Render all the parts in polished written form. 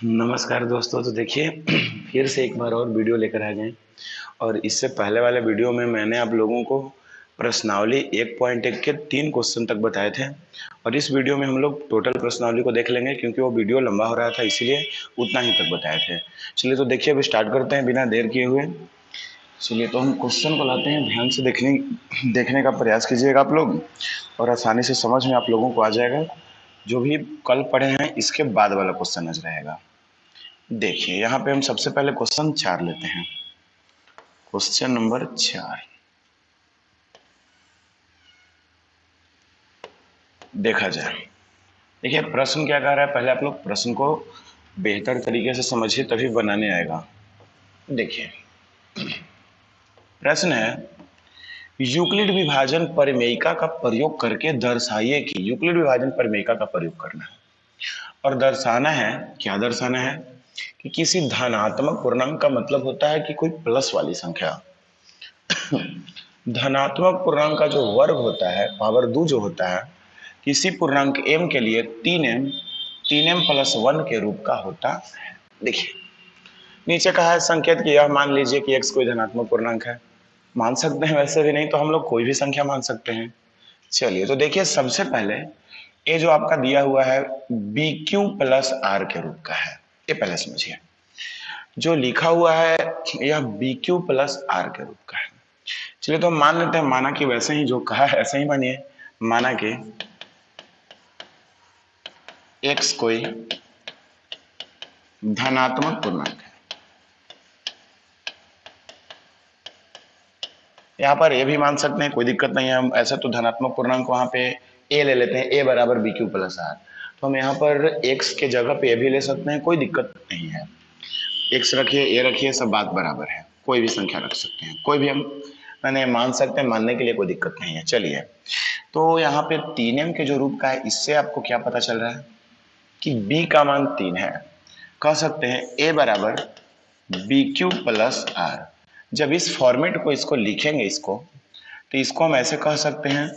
नमस्कार दोस्तों। तो देखिए फिर से एक बार और वीडियो लेकर आ गए। और इससे पहले वाले वीडियो में मैंने आप लोगों को प्रश्नावली 1.1 के 3 क्वेश्चन तक बताए थे। और इस वीडियो में हम लोग टोटल प्रश्नावली को देख लेंगे, क्योंकि वो वीडियो लंबा हो रहा था, इसीलिए उतना ही तक बताए थे। चलिए तो देखिए अभी स्टार्ट करते हैं बिना देर किए हुए। चलिए तो हम क्वेश्चन को लाते हैं, ध्यान से देखने का प्रयास कीजिएगा आप लोग, और आसानी से समझ में आप लोगों को आ जाएगा। जो भी कल पढ़े हैं इसके बाद वाला क्वेश्चन नजर आएगा। देखिए यहाँ पे हम सबसे पहले क्वेश्चन 4 लेते हैं। क्वेश्चन नंबर 4 देखा जाए। देखिए प्रश्न क्या कह रहा है, पहले आप लोग प्रश्न को बेहतर तरीके से समझिए, तभी बनाने आएगा। देखिए प्रश्न है, यूक्लिड विभाजन परिमेयिका का प्रयोग करके दर्शाइए कि यूक्लिड विभाजन परिमेयिका का प्रयोग करना है और दर्शाना है। क्या दर्शाना है कि किसी धनात्मक पूर्णांक का मतलब होता है कि कोई प्लस वाली संख्या, धनात्मक पूर्णांक का जो वर्ग होता है, पावर 2 जो होता है, किसी पूर्णांक m के लिए 3m प्लस 1 के रूप का होता है। देखिए नीचे कहा है संकेत कि यह मान लीजिए कि x कोई धनात्मक पूर्णांक है। मान सकते हैं, वैसे भी नहीं तो हम लोग कोई भी संख्या मान सकते हैं। चलिए तो देखिए सबसे पहले ये जो आपका दिया हुआ है BQ प्लस R के रूप का है, ये पहले समझिए। जो लिखा हुआ है यह BQ प्लस R के रूप का है। चलिए तो हम मान लेते हैं, माना कि वैसे ही जो कहा है ऐसे ही मानिए। माना कि x कोई धनात्मक पूर्णांक है। यहाँ पर ए भी मान सकते हैं, कोई दिक्कत नहीं है। हम ऐसे तो धनात्मक पूर्णांक वहां पे ए ले लेते हैं, ए बराबर BQ प्लस R। तो हम यहाँ पर x के जगह पे ए भी ले सकते हैं, कोई दिक्कत नहीं है। x रखिए, ए रखिए, सब बात बराबर है। कोई भी संख्या रख सकते हैं, कोई भी हम मैंने मान सकते हैं, मानने के लिए कोई दिक्कत नहीं है। चलिए तो यहाँ पे 3m के जो रूप का है, इससे आपको क्या पता चल रहा है कि b का मान 3 है। कह सकते हैं a बराबर BQ प्लस R। जब इस फॉर्मेट को इसको लिखेंगे इसको, तो इसको हम ऐसे कह सकते हैं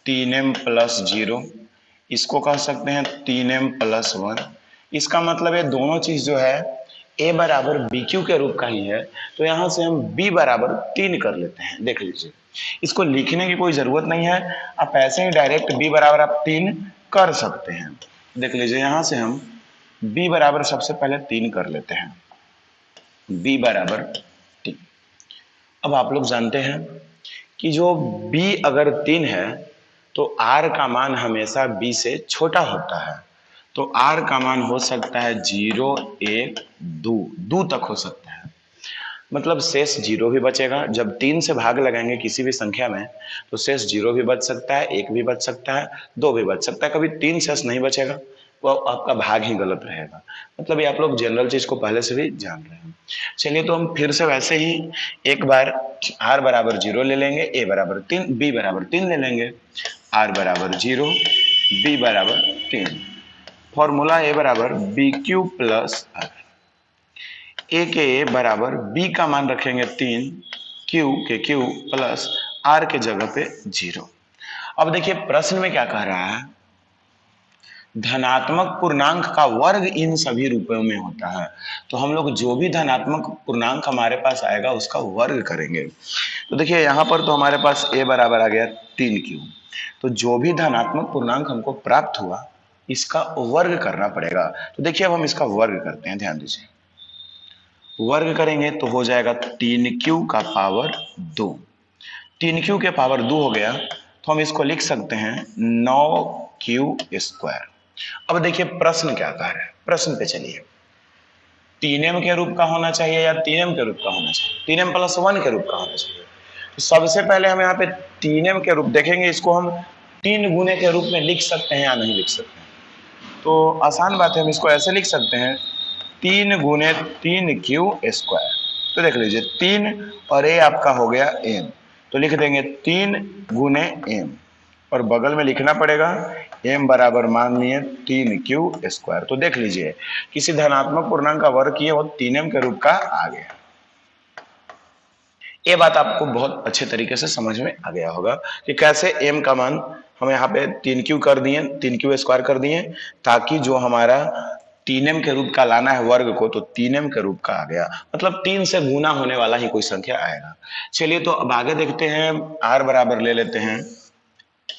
3m प्लस 0, इसको कह सकते हैं 3m प्लस 1। इसका मतलब ये दोनों चीज जो है a बराबर BQ के रूप का ही है, तो यहां से हम b बराबर 3 कर लेते हैं। देख लीजिए, इसको लिखने की कोई जरूरत नहीं है, आप ऐसे ही डायरेक्ट b बराबर आप 3 कर सकते हैं। देख लीजिए यहां से हम b बराबर सबसे पहले 3 कर लेते हैं, b बराबर 3। अब आप लोग जानते हैं कि जो b अगर 3 है तो r का मान हमेशा b से छोटा होता है। तो r का मान हो सकता है 0, 1, 2 तक हो सकता है। मतलब शेष 0 भी बचेगा। जब 3 से भाग लगाएंगे किसी भी संख्या में तो शेष 0 भी बच सकता है, 1 भी बच सकता है, 2 भी बच सकता है। कभी 3 शेष नहीं बचेगा, वो आपका भाग ही गलत रहेगा। मतलब ये आप लोग जनरल चीज को पहले से भी जान रहे हैं। चलिए तो हम फिर से वैसे ही एक बार r बराबर 0 ले लेंगे, a बराबर 3, b बराबर 3 ले लेंगे। r बराबर 0, b बराबर 3। फॉर्मूला a बराबर BQ प्लस R। ए के ए बराबर b का मान रखेंगे 3, q के q प्लस r के जगह पे 0। अब देखिए प्रश्न में क्या कह रहा है, धनात्मक पूर्णांक का वर्ग इन सभी रूपों में होता है। तो हम लोग जो भी धनात्मक पूर्णांक हमारे पास आएगा उसका वर्ग करेंगे। तो देखिए यहाँ पर तो हमारे पास a बराबर आ गया 3q। तो जो भी धनात्मक पूर्णांक हमको प्राप्त हुआ इसका वर्ग करना पड़ेगा। तो देखिए अब हम इसका वर्ग करते हैं, ध्यान दीजिए। वर्ग करेंगे तो हो जाएगा 3q का पावर 2। 3q के पावर 2 हो गया तो हम इसको लिख सकते हैं 9q स्क्वायर। अब देखिए प्रश्न क्या कह रहा है, प्रश्न पे चलिए। 3m के रूप का होना चाहिए या 3m के रूप का होना चाहिए, 3m प्लस 1 के रूप का होना चाहिए। तो सबसे पहले हम यहाँ पे 3m के रूप देखेंगे, इसको हम 3 गुने के रूप में लिख सकते हैं या नहीं लिख सकते हैं। तो आसान बात है, हम इसको ऐसे लिख सकते हैं 3 गुने 3q स्क्वायर। तो देख लीजिए 3 और a आपका हो गया m, तो लिख देंगे 3 गुने m, और बगल में लिखना पड़ेगा m बराबर मान लिए 3q स्क्वायर। तो देख लीजिए किसी धनात्मक पूर्णांक का वर्ग किए वो 3m के रूप का आ गया। ये बात आपको बहुत अच्छे तरीके से समझ में आ गया होगा कि कैसे m का मान हम यहाँ पे 3q कर दिए, 3q स्क्वायर कर दिए, ताकि जो हमारा 3m के रूप का लाना है वर्ग को, तो 3m के रूप का आ गया, मतलब 3 से गुना होने वाला ही कोई संख्या आएगा। चलिए तो अब आगे देखते हैं, r बराबर ले लेते हैं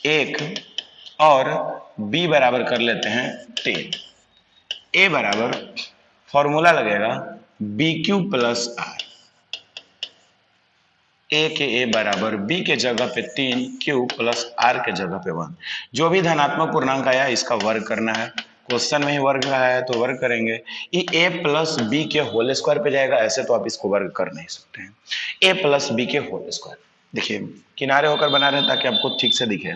1 और b बराबर कर लेते हैं 3। a बराबर फॉर्मूला लगेगा बी क्यू प्लस आर। ए के ए बराबर बी के जगह पे 3, क्यू प्लस आर के जगह पे 1। जो भी धनात्मक पूर्णांक आया इसका वर्ग करना है, क्वेश्चन में ही वर्ग रहा है तो वर्ग करेंगे। ये ए प्लस बी के होल स्क्वायर पे जाएगा, ऐसे तो आप इसको वर्ग कर नहीं सकते हैं। ए प्लस बी के होल स्क्वायर, देखिए किनारे होकर बना रहे ताकि आपको ठीक से दिखे।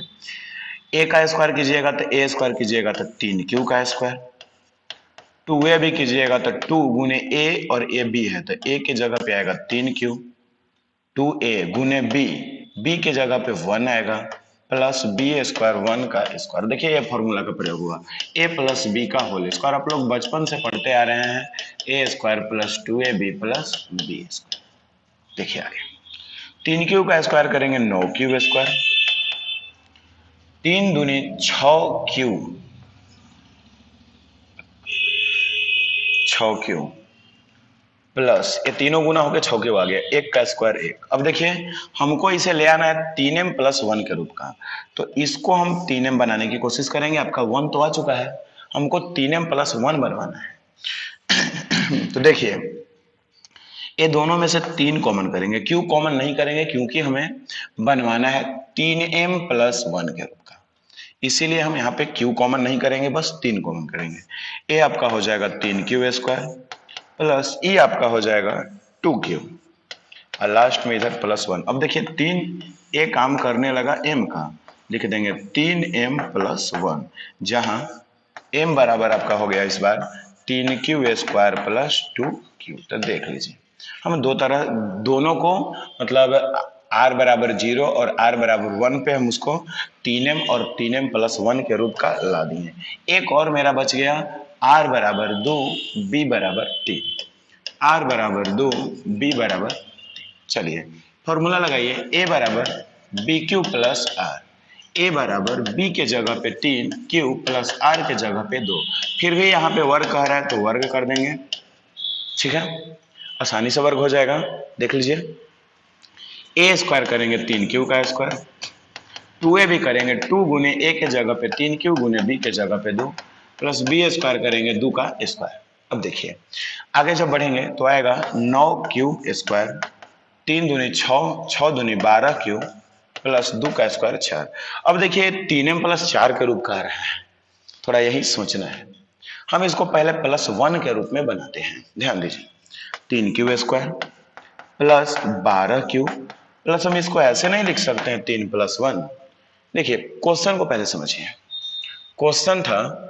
ए का स्क्वायर कीजिएगा तो ए स्क्वायर कीजिएगा तो 3 क्यू का स्क्वायर, 2a भी कीजिएगा तो 2 गुने ए और ए बी है तो ए की जगह पे आएगा 3 क्यू, 2a गुने बी के जगह पे 1 आएगा, प्लस बी स्क्वायर 1 का स्क्वायर। देखिए ये फॉर्मूला का प्रयोग हुआ, a प्लस बी का होल स्क्वायर। आप लोग बचपन से पढ़ते आ रहे हैं, a square plus 2ab plus B square. देखिए आगे 3 क्यू का स्क्वायर करेंगे 9 क्यू स्क्वायर, 3 दूनी 6 क्यू, 6 क्यू प्लस ये तीनों गुना होकर 6 क्यू आ गया, 1 का स्क्वायर 1। अब देखिए हमको इसे ले आना है 3m प्लस 1 के रूप का, तो इसको हम 3m बनाने की कोशिश करेंगे। आपका 1 तो आ चुका है, हमको 3m प्लस 1 बनवाना है। तो देखिए ये दोनों में से 3 कॉमन करेंगे, क्यों कॉमन नहीं करेंगे, क्योंकि हमें बनवाना है 3m प्लस 1 के रूप का, इसीलिए हम यहाँ पे क्यू कॉमन नहीं करेंगे, बस 3 कॉमन करेंगे। ए आपका हो जाएगा 3 क्यू स्क्वायर प्लस ई आपका हो जाएगा 2 क्यू और लास्ट में इधर प्लस 1। अब देखिए 3 ए काम करने लगा m का, लिख देंगे 3m प्लस 1, जहां m बराबर आपका हो गया इस बार 3 क्यू स्क्वायर प्लस 2 क्यू। तो देख लीजिए हम दोनों को मतलब r बराबर 0 और r बराबर 1 पे हम उसको 3m और 3m प्लस 1 के रूप का ला दिए। एक और मेरा बच गया r बराबर 2, b बराबर 3, r बराबर 2, b बराबर 3। चलिए फॉर्मूला लगाइए, a बराबर बी क्यू प्लस आर, ए बराबर बी के जगह पे 3, क्यू प्लस आर के जगह पे 2। फिर भी यहाँ पे वर्ग कह रहा है तो वर्ग कर देंगे, ठीक है, आसानी से वर्ग हो जाएगा। देख लीजिए ए स्क्वायर करेंगे 3 क्यू का स्क्वायर, 2a भी करेंगे 2 गुने ए के जगह पे 3 क्यू गुने बी के जगह पे 2, प्लस बी स्क्वायर करेंगे 2 का स्क्वायर। अब देखिए आगे जब बढ़ेंगे तो आएगा 9 क्यू स्क्वायर, 3 दूनी 6, 6 दूनी 12 क्यू प्लस 2 का स्क्वायर 4। अब देखिए 3m प्लस 4 के रूप का आ रहा है, थोड़ा यही सोचना है। हम इसको पहले प्लस 1 के रूप में बनाते हैं, ध्यान दीजिए 3 Q square plus 12 Q plus, हम इसको ऐसे नहीं लिख सकते हैं 3 प्लस 1। देखिए क्वेश्चन को पहले समझिए, क्वेश्चन था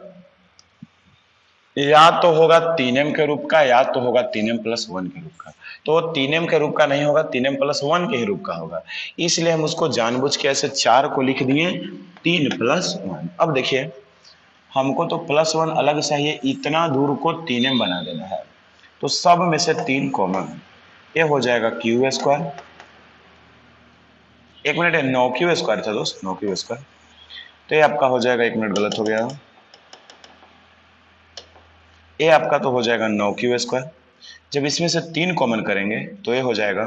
या तो होगा 3m के रूप का या तो होगा 3m प्लस 1 के रूप का, तो 3m के रूप का नहीं होगा, 3m प्लस 1 के ही रूप का होगा, इसलिए हम उसको जानबूझ के ऐसे 4 को लिख दिए 3 प्लस 1। अब देखिए हमको तो प्लस 1 अलग चाहिए, इतना दूर को 3m बना देना है, तो सब में से 3 कॉमन, ये हो जाएगा क्यू स्क्वायर, एक मिनट 9 क्यू स्क्वायर था दोस्त, 9 क्यू स्क्वायर, तो ये आपका हो जाएगा, एक मिनट गलत हो गया, ये आपका तो हो जाएगा 9 क्यू स्क्वायर। जब इसमें से 3 कॉमन करेंगे तो ये हो जाएगा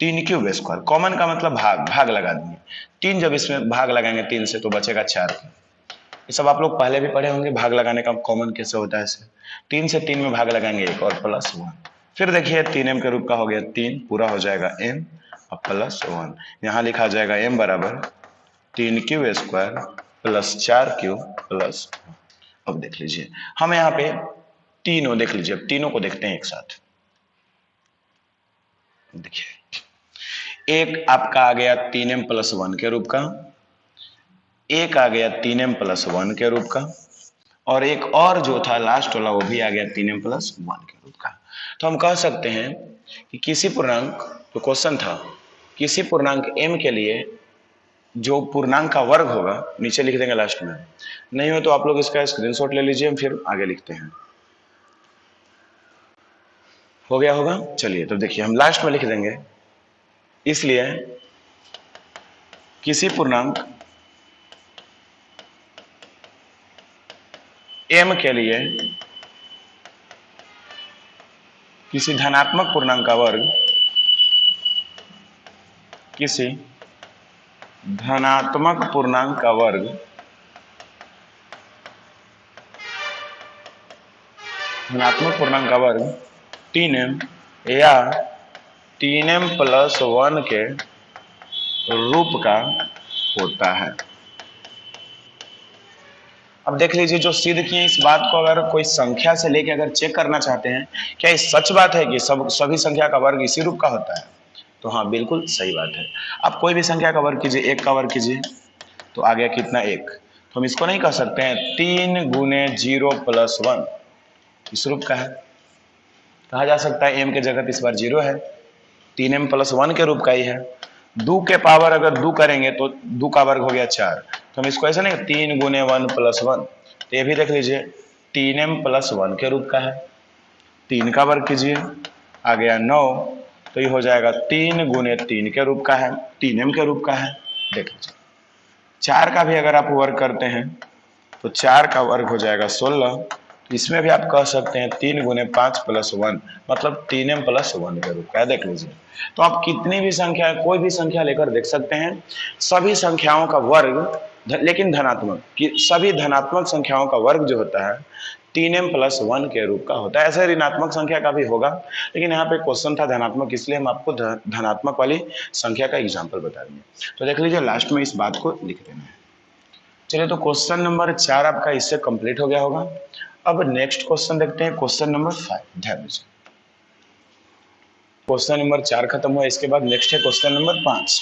3 क्यूब स्क्वायर, कॉमन का मतलब भाग, भाग लगा देंगे 3, जब इसमें भाग लगाएंगे 3 से तो बचेगा 4। ये सब आप लोग पहले भी पढ़े होंगे, भाग लगाने का कॉमन कैसे होता है, ऐसे 3 से 3 में भाग लगाएंगे 1 और प्लस 1। फिर देखिए 3m के रूप का हो गया 3, पूरा हो जाएगा m और प्लस 1, यहाँ लिखा जाएगा m बराबर 3 Q square plus 4 Q plus 1। अब देख लीजिए हम यहाँ पे तीनों देख लीजिए, अब तीनों को देखते हैं एक साथ। देखिए एक आपका आ गया 3m प्लस 1 के रूप का, एक आ गया 3m प्लस 1 के रूप का, और एक और जो था लास्ट वाला वो भी आ गया 3m प्लस 1 के रूप का। तो हम कह सकते हैं कि किसी पूर्णांक, तो क्वेश्चन था किसी पूर्णांक m के लिए जो पूर्णांक का वर्ग होगा, नीचे लिख देंगे लास्ट में, नहीं हो तो आप लोग इसका स्क्रीनशॉट ले लीजिए, फिर आगे लिखते हैं। हो गया होगा, चलिए तो देखिए हम लास्ट में लिख देंगे, इसलिए किसी पूर्णांक m के लिए किसी धनात्मक पूर्णांक का वर्ग, किसी धनात्मक पूर्णांक का वर्ग धनात्मक पूर्णांक का वर्ग 3m या 3m प्लस 1 के रूप का होता है। अब देख लीजिए, जो सिद्ध किए इस बात को अगर कोई संख्या से लेके अगर चेक करना चाहते हैं, क्या ये सच बात है कि सभी संख्या का वर्ग इसी रूप का होता है? तो हाँ, बिल्कुल सही बात है। आप कोई भी संख्या का वर्ग कीजिए, 1 का वर्ग कीजिए तो आ गया कितना? 1। तो हम इसको नहीं कह सकते हैं 3 गुने 0 प्लस 1 इस रूप का है। कहा जा सकता है m के जगह इस बार 0 है, 3m प्लस 1 के रूप का ही है। 2 के पावर अगर 2 करेंगे तो 2 का वर्ग हो गया 4। तो हम इसको ऐसा नहीं, 3 गुने 1 प्लस 1, तो ये भी देख लीजिए 3m प्लस 1 के रूप का है। 3 का वर्ग कीजिए, आ गया 9, तो ये हो जाएगा 3 गुने 3 के रूप का है, 3m के रूप का है। देख लीजिए 4 का भी अगर आप वर्ग करते हैं तो 4 का वर्ग हो जाएगा 16। इसमें भी आप कह सकते हैं 3 गुने 5 प्लस 1 मतलब 3m प्लस 1 के रूप का है। देख लीजिए, तो आप कितनी भी संख्या, कोई भी संख्या लेकर देख सकते हैं, सभी संख्याओं का वर्ग लेकिन धनात्मक, कि सभी धनात्मक संख्याओं का वर्ग जो होता है 3m प्लस 1 के रूप का होता है। ऐसे ऋणात्मक संख्या का भी होगा, लेकिन यहाँ पे क्वेश्चन था धनात्मक, इसलिए हम आपको धनात्मक वाली संख्या का एग्जाम्पल बता देंगे। तो देख लीजिए, लास्ट में इस बात को लिख देना है। चलिए, तो क्वेश्चन नंबर 4 आपका इससे कंप्लीट हो गया होगा। अब नेक्स्ट क्वेश्चन देखते हैं, क्वेश्चन नंबर 5। ध्यान दीजिए, क्वेश्चन नंबर 4 खत्म हुआ, इसके बाद नेक्स्ट है क्वेश्चन नंबर 5।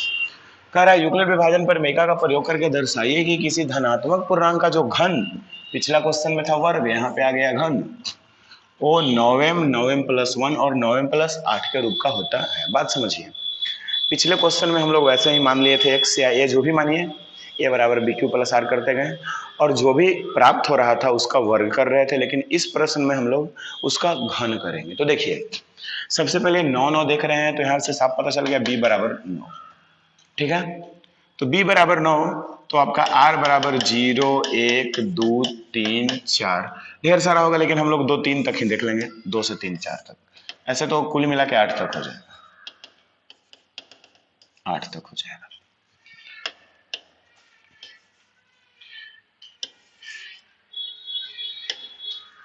कह रहा है यूक्लिड विभाजन पर मेका का प्रयोग करके दर्शाइए कि किसी धनात्मक पूर्णांक का जो घन, पिछला क्वेश्चन में था वर्ग, यहाँ पे आ गया घन, वो 9m प्लस 1 और 9m प्लस 8 के रूप का होता है। बात समझिए, पिछले क्वेश्चन में हम लोग वैसे ही मान लिए थे x या a जो भी मानिए, a बराबर बी क्यू प्लस आर करते गए और जो भी प्राप्त हो रहा था उसका वर्ग कर रहे थे, लेकिन इस प्रश्न में हम लोग उसका घन करेंगे। तो देखिए, सबसे पहले 9 देख रहे हैं, तो यहाँ से साफ पता चल गया b बराबर 9। ठीक है, तो b बराबर 9, तो आपका r बराबर 0 1 2 3 4 ढेर सारा होगा, लेकिन हम लोग 2 3 तक ही देख लेंगे, 2 से 3 4 तक, ऐसे तो कुल मिला के 8 तक हो जाएगा, 8 तक हो जाएगा।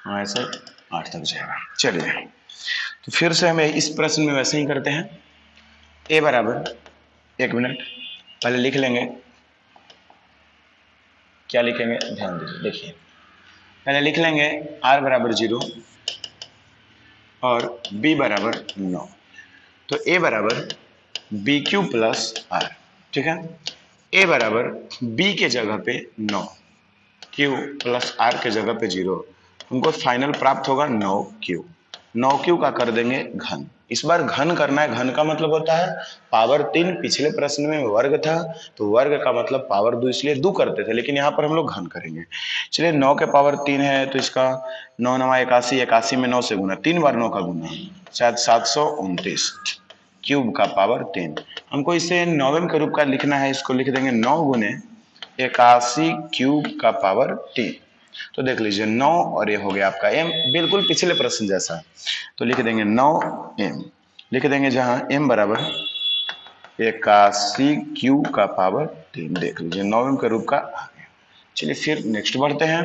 हाँ, ऐसे 8 तक जाएगा। चलिए, तो फिर से हमें इस प्रश्न में वैसे ही करते हैं। a बराबर, 1 मिनट पहले लिख लेंगे, क्या लिखेंगे ध्यान दीजिए। देखिए, पहले लिख लेंगे r बराबर 0 और b बराबर 9, तो a बराबर बी क्यू प्लस आर। ठीक है, a बराबर b के जगह पे 9, q प्लस r के जगह पे 0, हमको फाइनल प्राप्त होगा 9q। 9q का कर देंगे घन। इस बार घन करना है, घन का मतलब होता है पावर 3। पिछले प्रश्न में वर्ग था, तो वर्ग का मतलब पावर 2, इसलिए 2 करते थे, लेकिन यहाँ पर हम लोग घन करेंगे। चलिए, 9 के पावर 3 है, तो इसका 9 9 81, 81 में 9 से गुना, 3 बार 9 का गुना, शायद 729 क्यूब का पावर 3। हमको इसे 9m के रूप का लिखना है, इसको लिख देंगे 9 गुने 81 क्यूब का पावर 3। तो देख लीजिए 9 और ये हो गया आपका m, बिल्कुल पिछले प्रश्न जैसा। तो लिख देंगे 9m, लिख देंगे जहां m बराबर 81 क्यूब का पावर 3। देख लीजिए 9m के रूप का आ गया। चलिए, फिर नेक्स्ट बढ़ते हैं।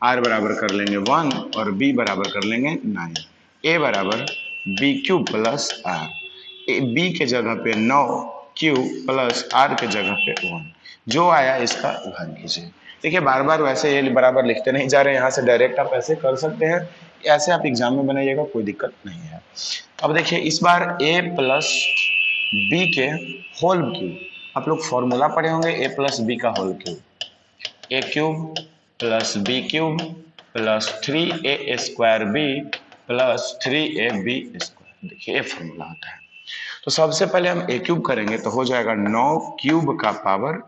r बराबर कर लेंगे 1 और b बराबर कर लेंगे 9। a बराबर B cube plus R, b के जगह पे 9 क्यू प्लस r के जगह पे 1, जो आया इसका घन कीजिए। देखिए, बार बार वैसे ये बराबर लिखते नहीं जा रहे हैं, यहाँ से डायरेक्ट आप ऐसे कर सकते हैं, ऐसे आप एग्जाम में बनाइएगा, कोई दिक्कत नहीं है। अब देखिए, इस बार a प्लस बी के होल क्यूब, आप लोग फॉर्मूला पढ़े होंगे, a प्लस बी का whole cube, A cube plus B cube plus 3a square B plus 3ab square. देखिए, ये फॉर्मूला होता है। तो सबसे पहले हम ए क्यूब करेंगे तो हो जाएगा 9 क्यूब का पावर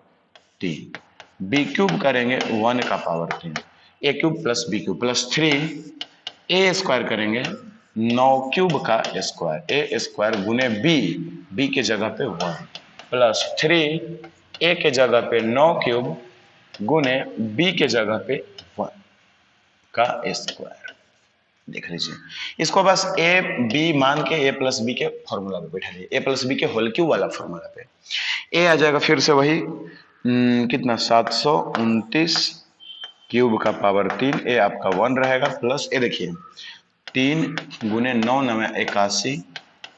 3, बी क्यूब करेंगे 1 का power 3, A cube plus B cube plus 3, A square करेंगे 9 क्यूब का स्क्वायर, ए स्क्वायर गुने बी के जगह पे 1 प्लस 3, ए के जगह पे 9 क्यूब गुने बी के जगह पे 1 का स्क्वायर। देख लीजिए, इसको बस ए बी मान के ए प्लस बी के फॉर्मूला पे बैठा दिए, ए प्लस बी के होल क्यूब वाला फॉर्मूला पे। ए आ जाएगा फिर से वही कितना 729 क्यूब का पावर 3, ए आपका 1 रहेगा, प्लस ए देखिए 3 गुने 9 9 81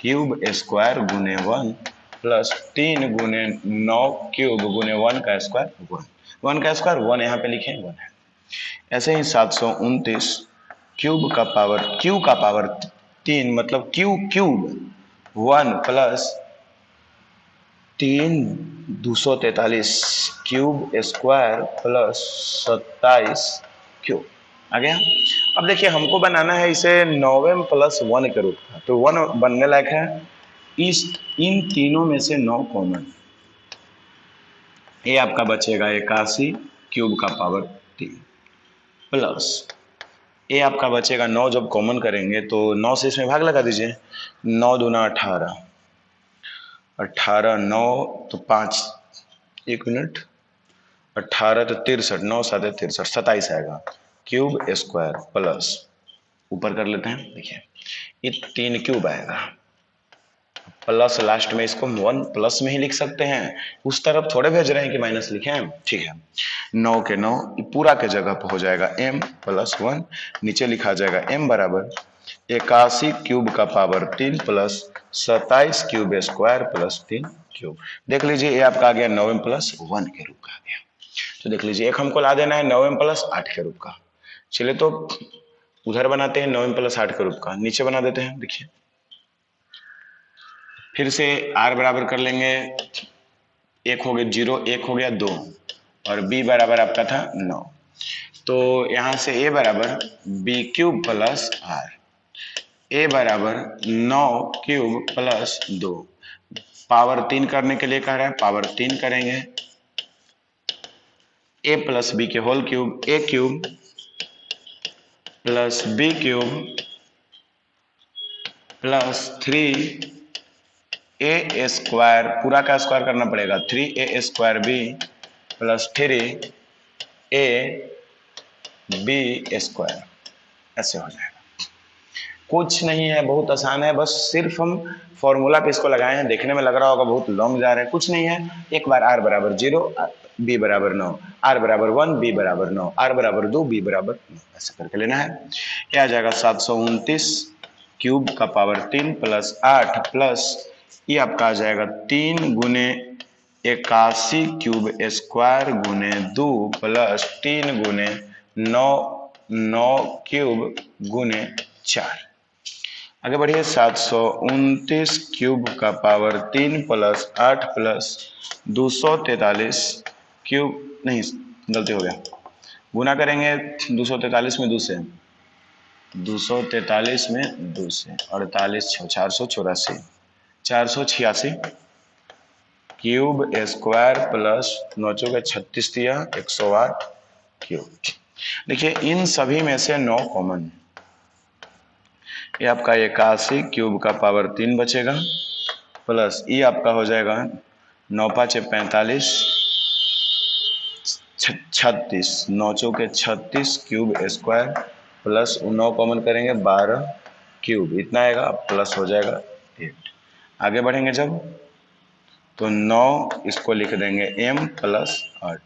क्यूब स्क्वायर गुने 1 प्लस 3 गुने 9 क्यूब गुने 1 का स्क्वायर 1, 1 का स्क्वायर 1 यहाँ पे लिखे 1 है। ऐसे ही 729 क्यूब का पावर क्यू का पावर 3 मतलब Q cube 1 plus 3 243 cube square plus 27 cube आ गया। अब देखिए हमको बनाना है इसे 9m प्लस 1 के रूप में, तो 1 बनने लायक है। इस इन तीनों में से 9 कॉमन, ये आपका बचेगा 81 क्यूब का पावर 3 प्लस ये आपका बचेगा 9, जब कॉमन करेंगे तो 9 से इसमें भाग लगा दीजिए, 9 दूना 18, 18 9 तो 5, 1 मिनट, 18 तो 63, 9 7 63, 27 आएगा क्यूब स्क्वायर प्लस ऊपर कर लेते हैं, देखिए ये 3 क्यूब आएगा प्लस लास्ट में इसको 1 प्लस में ही लिख सकते हैं, उस तरफ थोड़े भेज रहे हैं कि माइनस लिखे हैं, ठीक है। 9 के 9 पूरा के जगह पर हो जाएगा m प्लस 1, नीचे लिखा जाएगा m बराबर 81 क्यूब का power 3 plus 27 cube square plus 3 cube. देख लीजिए ये आपका आ गया 9m प्लस 1 के रूप का आ गया। तो देख लीजिए एक हमको ला देना है 9m प्लस 8 के रूप का। चलिए तो उधर बनाते हैं 9m प्लस 8 के रूप का, नीचे बना देते हैं, देखिए फिर से r बराबर कर लेंगे, एक हो गया 0, एक हो गया 2 और b बराबर आपका था 9, तो यहां से a बराबर b cube plus r, a बराबर 9 क्यूब प्लस 2, पावर 3 करने के लिए कह रहा है, पावर 3 करेंगे, a प्लस b के whole cube, a cube plus b cube plus 3 A square, पूरा का स्क्वायर करना पड़ेगा, 3a square b plus 3 A B square, ऐसे हो जाएगा। कुछ नहीं है, बहुत आसान है, बस सिर्फ हम फॉर्मूला पे इसको लगाए हैं। देखने में लग रहा होगा बहुत लॉन्ग जा रहा है, कुछ नहीं है। एक बार r बराबर 0, b बराबर 9, r बराबर 1, b बराबर 9, r बराबर 2, b बराबर 9, ऐसा करके लेना है। यह आ जाएगा 729 क्यूब का पावर 3 प्लस 8 प्लस ये आपका आ जाएगा 3 गुने 81 क्यूब स्क्वायर गुने 2 प्लस 3 गुने 9 क्यूब गुने 4। आगे बढ़िए, 729 क्यूब का पावर 3 प्लस 8 प्लस 243 क्यूब, नहीं गलती हो गया, गुना करेंगे 243 में 2 से, 243 में 2 से, 48 484, 486 क्यूब स्क्वायर प्लस 9 चौके 36 दिया 108 क्यूब। देखिए इन सभी में से 9 कॉमन, ये आपका 81 क्यूब का पावर 3 बचेगा प्लस ये आपका हो जाएगा 9 5 45 36, 9 चौके 36 क्यूब स्क्वायर प्लस 9 कॉमन करेंगे 12 क्यूब, इतना आएगा प्लस हो जाएगा 8। आगे बढ़ेंगे जब तो 9 इसको लिख देंगे m प्लस 8,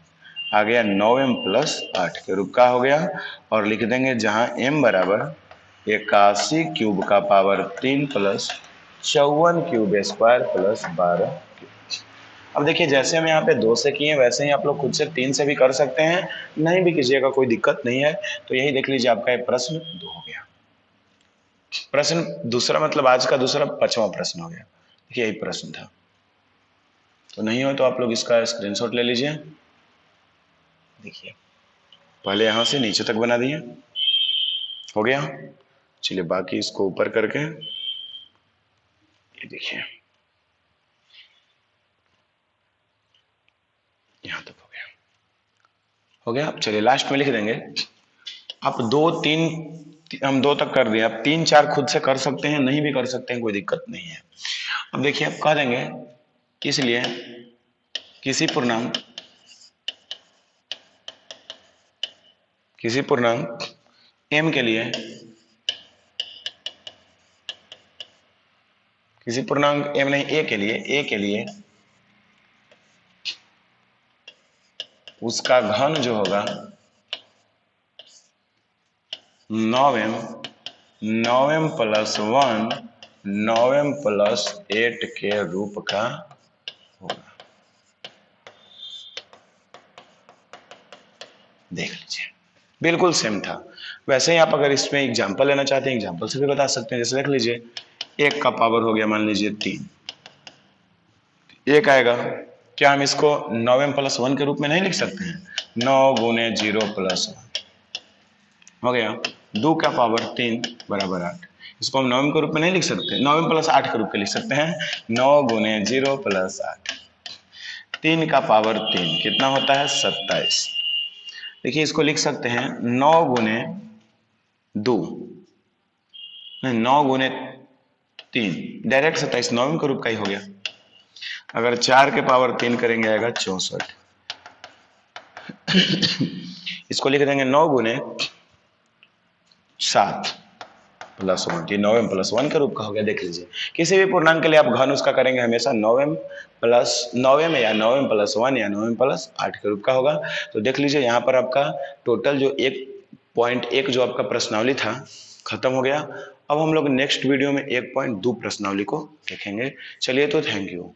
आ गया 9m प्लस 8 के रूप का हो गया, और लिख देंगे जहां m बराबर 81 क्यूब का power 3 plus 54 cube square plus 12 cube. अब देखिए जैसे हम यहाँ पे 2 से किए वैसे ही आप लोग खुद से 3 से भी कर सकते हैं, नहीं भी कीजिएगा कोई दिक्कत नहीं है। तो यही देख लीजिए आपका ये प्रश्न 2 हो गया। प्रश्न दूसरा मतलब आज का दूसरा 5वां प्रश्न हो गया। देखिए यही प्रश्न था, तो नहीं हो तो आप लोग इसका स्क्रीनशॉट ले लीजिए। देखिए पहले यहां से नीचे तक बना दिए, हो गया। चलिए बाकी इसको ऊपर करके ये देखिए यहां तक हो गया, हो गया। अब चलिए लास्ट में लिख देंगे, आप 2 3 हम 2 तक कर दिए, आप 3 4 खुद से कर सकते हैं, नहीं भी कर सकते हैं, कोई दिक्कत नहीं है। अब देखिए आप कह देंगे किस लिए, किसी पूर्णांक m के लिए किसी पूर्णांक एम नहीं ए के लिए उसका घन जो होगा 9m 9m plus 1 9m plus 8 के रूप का होगा। देख लीजिए बिल्कुल सेम था। वैसे ही आप अगर इसमें एग्जांपल लेना चाहते हैं एग्जांपल से भी बता सकते हैं। जैसे देख लीजिए 1 का पावर हो गया मान लीजिए 3, 1 आएगा। क्या हम इसको 9m प्लस 1 के रूप में नहीं लिख सकते हैं? 9 गुने 0 प्लस 1 हो गया। 2 का पावर 3 बराबर 8, इसको हम 9m के रूप में नहीं लिख सकते, 9m प्लस 8 के रूप में लिख सकते हैं। 9 गुने 0 प्लस 8, 3 का पावर 3 कितना होता है? 27। देखिए इसको लिख सकते हैं 9 गुने 2 नहीं 9 गुने 3 डायरेक्ट 27 9m के रूप का ही हो गया। अगर 4 के पावर 3 करेंगे आएगा 64। इसको लिख देंगे 9 गुने 7 प्लस 1, ये 9m प्लस 1 के रूप का हो गया। देख लीजिए किसी भी पूर्णांक के लिए आप घन उसका करेंगे हमेशा 9m या 9m प्लस 1 या 9m प्लस 8 के रूप का होगा। तो देख लीजिए यहाँ पर आपका टोटल जो 1.1 जो आपका प्रश्नावली था खत्म हो गया। अब हम लोग नेक्स्ट वीडियो में 1.2 प्रश्नावली को देखेंगे। चलिए तो थैंक यू।